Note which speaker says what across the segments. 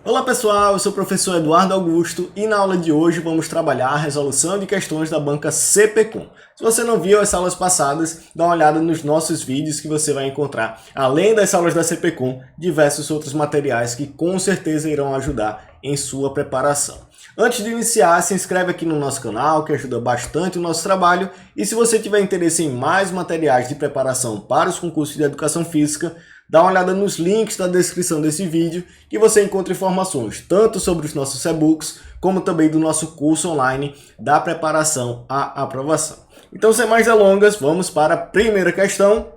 Speaker 1: Olá pessoal, eu sou o professor Eduardo Augusto e na aula de hoje vamos trabalhar a resolução de questões da banca CPCOM. Se você não viu as aulas passadas, dá uma olhada nos nossos vídeos que você vai encontrar, além das aulas da CPCOM, diversos outros materiais que com certeza irão ajudar em sua preparação. Antes de iniciar, se inscreve aqui no nosso canal, que ajuda bastante o nosso trabalho. E se você tiver interesse em mais materiais de preparação para os concursos de Educação Física, dá uma olhada nos links da descrição desse vídeo, que você encontra informações tanto sobre os nossos e-books, como também do nosso curso online da preparação à aprovação. Então, sem mais delongas, vamos para a primeira questão.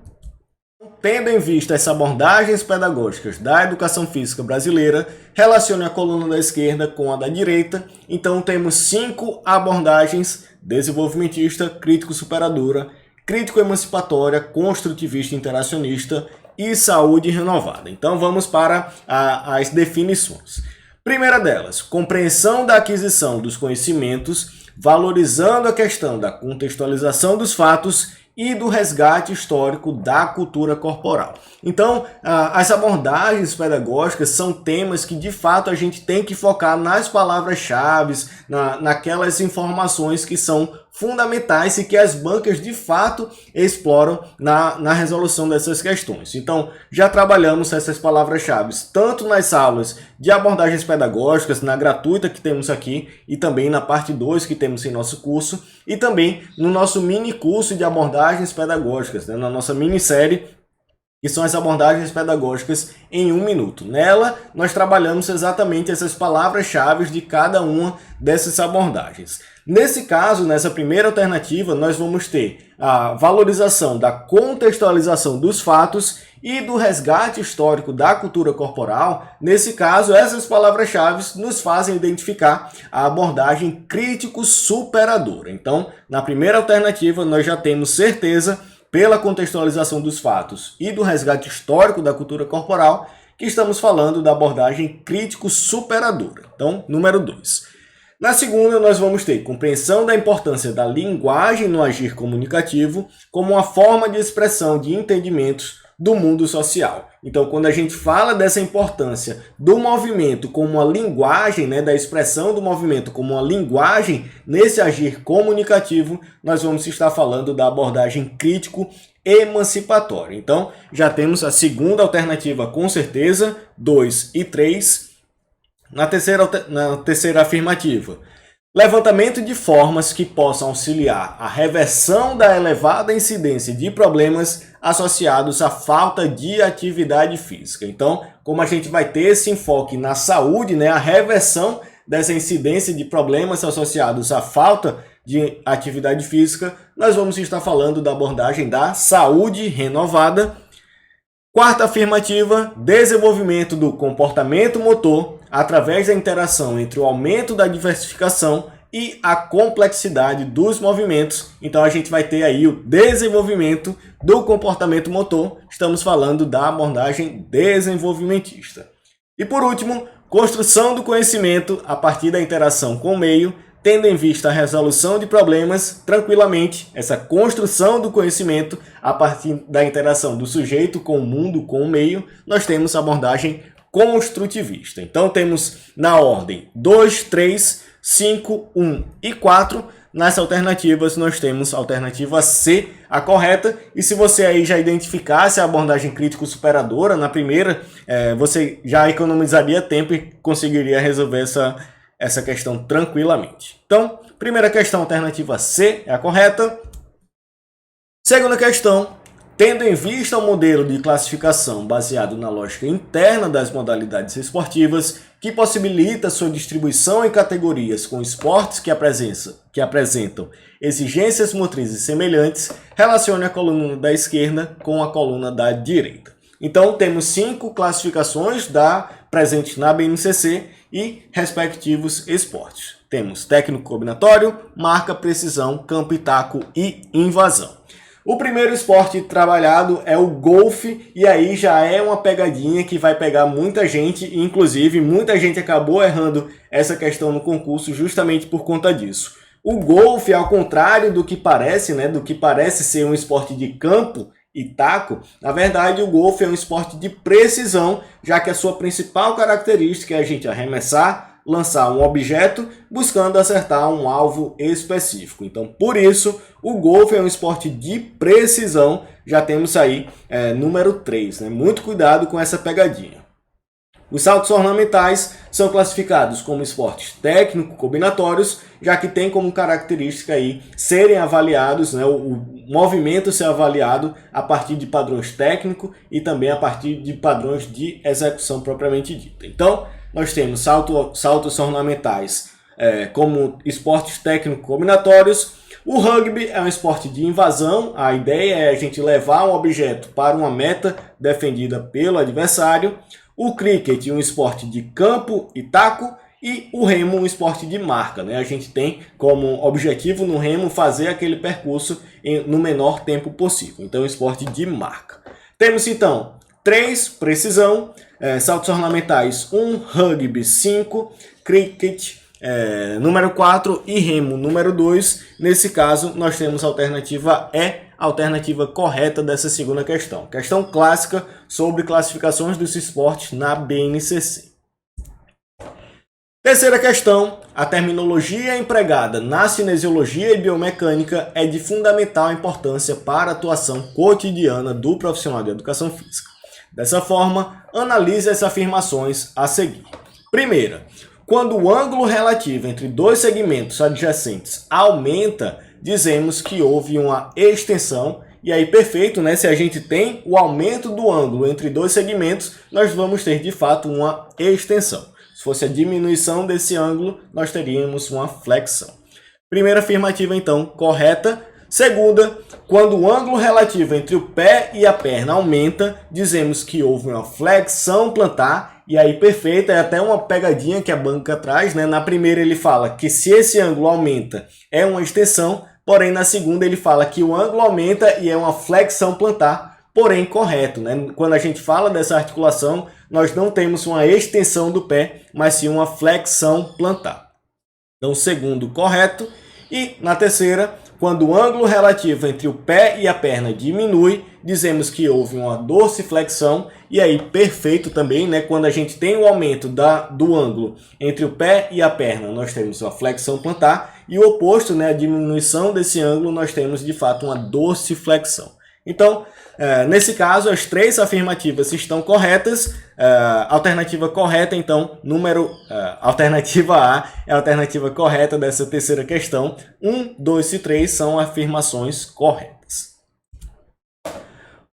Speaker 1: Tendo em vista as abordagens pedagógicas da educação física brasileira, relacione a coluna da esquerda com a da direita. Então temos 5 abordagens: desenvolvimentista, crítico-superadora, crítico-emancipatória, construtivista interacionista e saúde renovada. Então vamos para as definições. Primeira delas, compreensão da aquisição dos conhecimentos, valorizando a questão da contextualização dos fatos e do resgate histórico da cultura corporal. Então, as abordagens pedagógicas são temas que, de fato, a gente tem que focar nas palavras-chave, naquelas informações que são fundamentais e que as bancas, de fato, exploram na resolução dessas questões. Então, já trabalhamos essas palavras-chave tanto nas aulas de abordagens pedagógicas, na gratuita que temos aqui, e também na parte 2 que temos em nosso curso, e também no nosso mini curso de abordagens pedagógicas, na nossa minissérie, que são as abordagens pedagógicas em 1 minuto. Nela, nós trabalhamos exatamente essas palavras-chave de cada uma dessas abordagens. Nesse caso, nessa primeira alternativa, nós vamos ter a valorização da contextualização dos fatos e do resgate histórico da cultura corporal. Nesse caso, essas palavras-chave nos fazem identificar a abordagem crítico-superadora. Então, na primeira alternativa, nós já temos certeza, pela contextualização dos fatos e do resgate histórico da cultura corporal, que estamos falando da abordagem crítico-superadora. Então, número 2. Na segunda, nós vamos ter compreensão da importância da linguagem no agir comunicativo como uma forma de expressão de entendimentos do mundo social. Então, quando a gente fala dessa importância do movimento como uma linguagem, da expressão do movimento como uma linguagem nesse agir comunicativo, nós vamos estar falando da abordagem crítico-emancipatória. Então, já temos a segunda alternativa com certeza, 2 e 3. Na terceira afirmativa, levantamento de formas que possam auxiliar a reversão da elevada incidência de problemas associados à falta de atividade física. Então, como a gente vai ter esse enfoque na saúde, a reversão dessa incidência de problemas associados à falta de atividade física, nós vamos estar falando da abordagem da saúde renovada. Quarta afirmativa, desenvolvimento do comportamento motor através da interação entre o aumento da diversificação e a complexidade dos movimentos. Então a gente vai ter aí o desenvolvimento do comportamento motor. Estamos falando da abordagem desenvolvimentista. E por último, construção do conhecimento a partir da interação com o meio, tendo em vista a resolução de problemas tranquilamente. Essa construção do conhecimento a partir da interação do sujeito com o mundo, com o meio, nós temos a abordagem construtivista. Então temos na ordem 2, 3, 5, 1 e 4. Nas alternativas nós temos a alternativa C, a correta. E se você aí já identificasse a abordagem crítico-superadora na primeira, você já economizaria tempo e conseguiria resolver essa questão tranquilamente. Então, primeira questão, alternativa C é a correta. Segunda questão, tendo em vista o modelo de classificação baseado na lógica interna das modalidades esportivas, que possibilita sua distribuição em categorias com esportes que apresentam exigências motrizes semelhantes, relacione a coluna da esquerda com a coluna da direita. Então, temos 5 classificações presentes na BNCC e respectivos esportes. Temos técnico combinatório, marca, precisão, campo e taco e invasão. O primeiro esporte trabalhado é o golfe, e aí já é uma pegadinha que vai pegar muita gente, inclusive muita gente acabou errando essa questão no concurso justamente por conta disso. O golfe, ao contrário do que parece ser um esporte de campo, e taco, na verdade o golfe é um esporte de precisão, já que a sua principal característica é a gente arremessar, lançar um objeto buscando acertar um alvo específico. Então, por isso, o golfe é um esporte de precisão. Já temos aí número 3, né? Muito cuidado com essa pegadinha. Os saltos ornamentais são classificados como esportes técnico-combinatórios, já que tem como característica aí serem avaliados, né, o movimento ser avaliado a partir de padrões técnicos e também a partir de padrões de execução propriamente dita. Então, nós temos saltos ornamentais como esportes técnico-combinatórios. O rugby é um esporte de invasão, a ideia é a gente levar um objeto para uma meta defendida pelo adversário. O cricket, um esporte de campo e taco, e o remo, um esporte de marca, né? A gente tem como objetivo no remo fazer aquele percurso no menor tempo possível. Então, esporte de marca. Temos então 3, precisão, saltos ornamentais 1, rugby 5, cricket número 4 e remo número 2. Nesse caso, nós temos a alternativa E, a alternativa correta dessa segunda questão. Questão clássica sobre classificações dos esportes na BNCC. Terceira questão, a terminologia empregada na cinesiologia e biomecânica é de fundamental importância para a atuação cotidiana do profissional de educação física. Dessa forma, analise as afirmações a seguir. Primeira, quando o ângulo relativo entre dois segmentos adjacentes aumenta, dizemos que houve uma extensão. E aí, perfeito, né? Se a gente tem o aumento do ângulo entre dois segmentos, nós vamos ter de fato uma extensão. Se fosse a diminuição desse ângulo, nós teríamos uma flexão. Primeira afirmativa, então, correta. Segunda, quando o ângulo relativo entre o pé e a perna aumenta, dizemos que houve uma flexão plantar. E aí, perfeito, é até uma pegadinha que a banca traz, né? Na primeira ele fala que se esse ângulo aumenta, é uma extensão, porém na segunda ele fala que o ângulo aumenta e é uma flexão plantar, porém correto, né? Quando a gente fala dessa articulação, nós não temos uma extensão do pé, mas sim uma flexão plantar. Então, segundo, correto. E na terceira, quando o ângulo relativo entre o pé e a perna diminui, dizemos que houve uma dorsiflexão. E aí, perfeito também, né? Quando a gente tem o aumento do ângulo entre o pé e a perna, nós temos uma flexão plantar. E o oposto, né? A diminuição desse ângulo, nós temos de fato uma dorsiflexão. Então, nesse caso, as 3 afirmativas estão corretas. Alternativa correta, então, alternativa A é a alternativa correta dessa terceira questão. 1, 2 e 3 são afirmações corretas.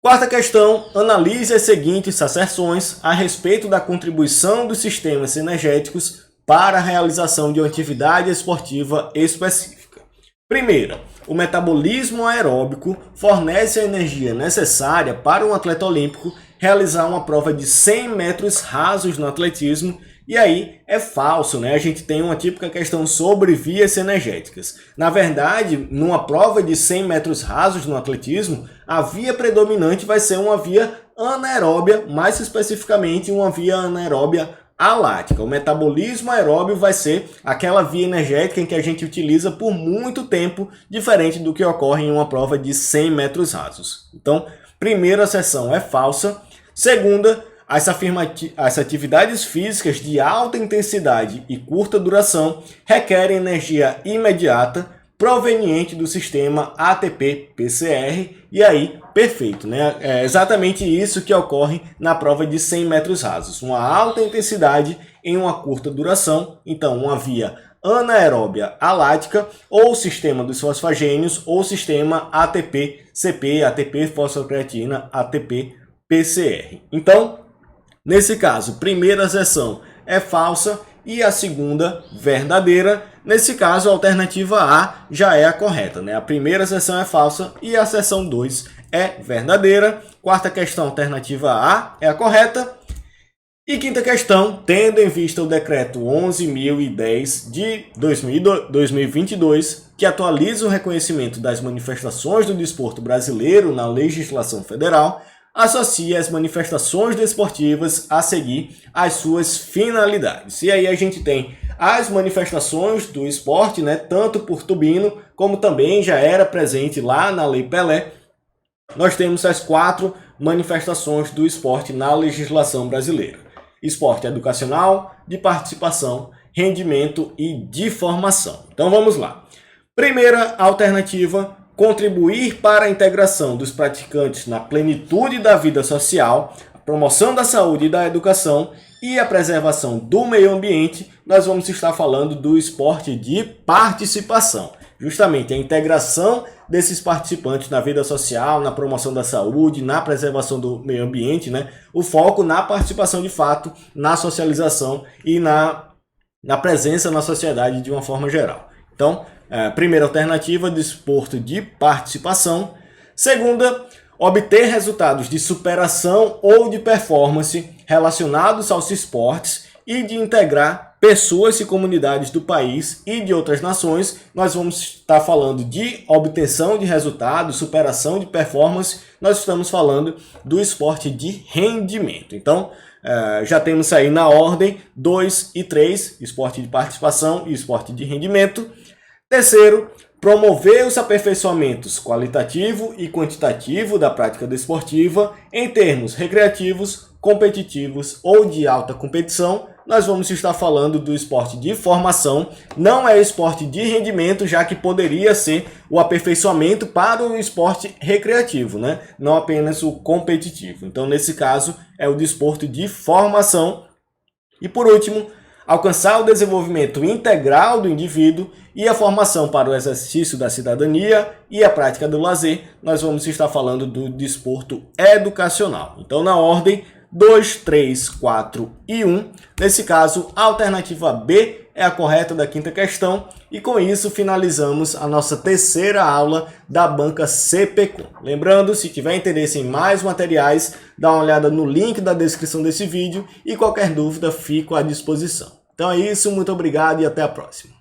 Speaker 1: Quarta questão, analise as seguintes asserções a respeito da contribuição dos sistemas sinergéticos para a realização de uma atividade esportiva específica. Primeira, o metabolismo aeróbico fornece a energia necessária para um atleta olímpico realizar uma prova de 100 metros rasos no atletismo. E aí é falso, né? A gente tem uma típica questão sobre vias energéticas. Na verdade, numa prova de 100 metros rasos no atletismo, a via predominante vai ser uma via anaeróbia, mais especificamente uma via anaeróbia alática. O metabolismo aeróbio vai ser aquela via energética em que a gente utiliza por muito tempo, diferente do que ocorre em uma prova de 100 metros rasos. Então, primeira asserção é falsa. Segunda, as atividades físicas de alta intensidade e curta duração requerem energia imediata proveniente do sistema ATP-PCR. E aí, perfeito, né? É exatamente isso que ocorre na prova de 100 metros rasos. Uma alta intensidade em uma curta duração. Então, uma via anaeróbia alática, ou sistema dos fosfagênios, ou sistema ATP-CP, ATP-fosfocreatina, ATP-PCR. Então, nesse caso, primeira asserção é falsa e a segunda verdadeira. Nesse caso, a alternativa A já é a correta, né? A primeira asserção é falsa e a asserção 2 é verdadeira. Quarta questão, alternativa A é a correta. E quinta questão, tendo em vista o decreto 11.010 de 2022, que atualiza o reconhecimento das manifestações do desporto brasileiro na legislação federal, associe as manifestações desportivas a seguir as suas finalidades. E aí a gente tem as manifestações do esporte, né, tanto por Tubino, como também já era presente lá na Lei Pelé, nós temos as 4 manifestações do esporte na legislação brasileira: esporte educacional, de participação, rendimento e de formação. Então vamos lá. Primeira alternativa: contribuir para a integração dos praticantes na plenitude da vida social, a promoção da saúde e da educação e a preservação do meio ambiente. Nós vamos estar falando do esporte de participação. Justamente a integração desses participantes na vida social, na promoção da saúde, na preservação do meio ambiente, né? O foco na participação de fato, na socialização e na presença na sociedade de uma forma geral. Então, primeira alternativa, desporto de participação. Segunda, obter resultados de superação ou de performance relacionados aos esportes e de integrar pessoas e comunidades do país e de outras nações. Nós vamos estar falando de obtenção de resultados, superação de performance. Nós estamos falando do esporte de rendimento. Então, já temos aí na ordem 2 e 3, esporte de participação e esporte de rendimento. Terceiro, promover os aperfeiçoamentos qualitativo e quantitativo da prática desportiva em termos recreativos, competitivos ou de alta competição. Nós vamos estar falando do esporte de formação, não é esporte de rendimento, já que poderia ser o aperfeiçoamento para o esporte recreativo, né? Não apenas o competitivo. Então, nesse caso, é o desporto de formação. E por último, alcançar o desenvolvimento integral do indivíduo e a formação para o exercício da cidadania e a prática do lazer. Nós vamos estar falando do desporto educacional. Então, na ordem 2, 3, 4 e 1. Nesse caso, a alternativa B é a correta da quinta questão. E com isso, finalizamos a nossa terceira aula da banca CPCom. Lembrando, se tiver interesse em mais materiais, dá uma olhada no link da descrição desse vídeo e qualquer dúvida, fico à disposição. Então é isso, muito obrigado e até a próxima.